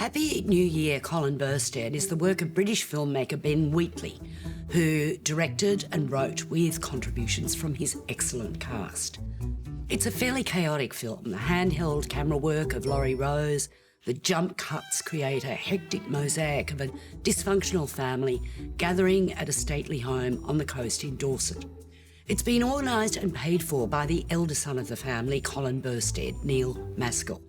Happy New Year, Colin Burstead is the work of British filmmaker Ben Wheatley, who directed and wrote with contributions from his excellent cast. It's a fairly chaotic film. The handheld camera work of Laurie Rose, the jump cuts create a hectic mosaic of a dysfunctional family gathering at a stately home on the coast in Dorset. It's been organised and paid for by the elder son of the family, Colin Burstead, Neil Maskell.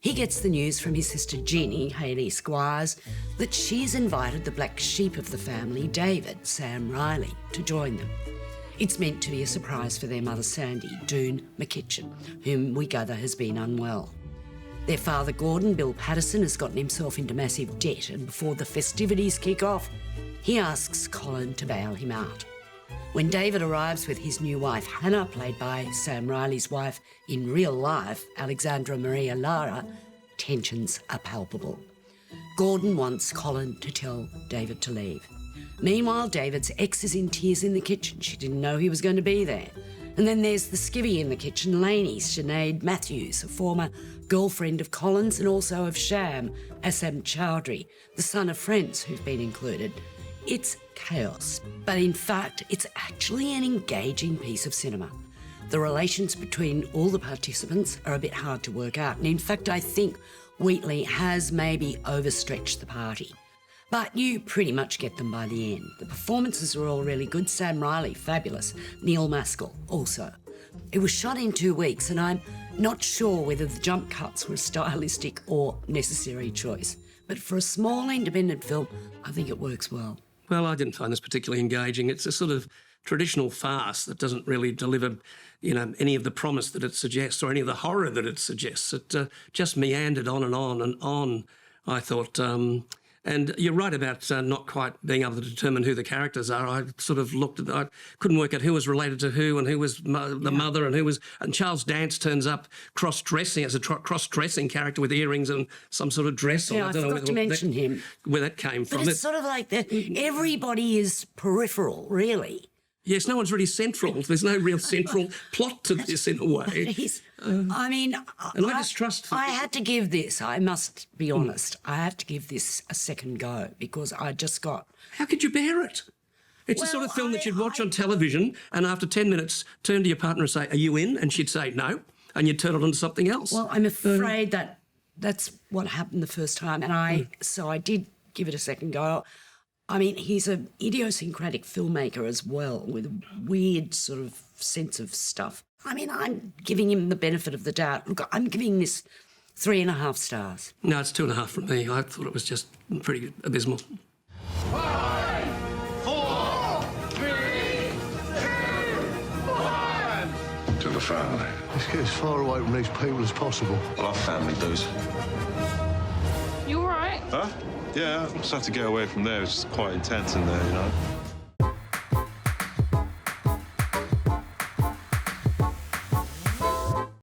He gets the news from his sister Jeannie, Hayley Squires, that she's invited the black sheep of the family, David, Sam Riley, to join them. It's meant to be a surprise for their mother Sandy, Doone McKitchen, whom we gather has been unwell. Their father Gordon, Bill Patterson, has gotten himself into massive debt, and before the festivities kick off, he asks Colin to bail him out. When David arrives with his new wife, Hannah, played by Sam Riley's wife in real life, Alexandra Maria Lara, tensions are palpable. Gordon wants Colin to tell David to leave. Meanwhile, David's ex is in tears in the kitchen. She didn't know he was going to be there. And then there's the skivvy in the kitchen, Lainey, Sinead Matthews, a former girlfriend of Colin's and also of Sham, Assam Chowdhury, the son of friends who've been included. It's chaos, but in fact, it's actually an engaging piece of cinema. The relations between all the participants are a bit hard to work out, and in fact, I think Wheatley has maybe overstretched the party. But you pretty much get them by the end. The performances are all really good. Sam Riley, fabulous. Neil Maskell, also. It was shot in 2 weeks, and I'm not sure whether the jump cuts were a stylistic or necessary choice. But for a small independent film, I think it works well. Well, I didn't find this particularly engaging. It's a sort of traditional farce that doesn't really deliver, any of the promise that it suggests or any of the horror that it suggests. It just meandered on and on and on, I thought. And you're right about not quite being able to determine who the characters are. I sort of I couldn't work out who was related to who and who was the mother and who was... And Charles Dance turns up cross-dressing as a cross-dressing character with earrings and some sort of dress on. Yeah, I forgot to mention him. Where that came from. But it's sort of like that. Everybody is peripheral, really. Yes, no one's really central. There's no real central plot to this in a way. And I distrust... I had to give this, I must be honest, I had to give this a second go because I just got... How could you bear it? It's the sort of film that you'd watch on television and after 10 minutes turn to your partner and say, are you in? And she'd say no, and you'd turn it on to something else. Well, I'm afraid that's what happened the first time, and so I did give it a second go. I mean, he's an idiosyncratic filmmaker as well, with a weird sort of sense of stuff. I mean, I'm giving him the benefit of the doubt. Look, I'm giving this 3.5 stars. No, it's 2.5 from me. I thought it was just pretty abysmal. 5, 4, 3, 2, 1. To the family. Let's get as far away from these people as possible. Well, our family does. You all right? Huh? Yeah, I just have to get away from there. It's quite intense in there,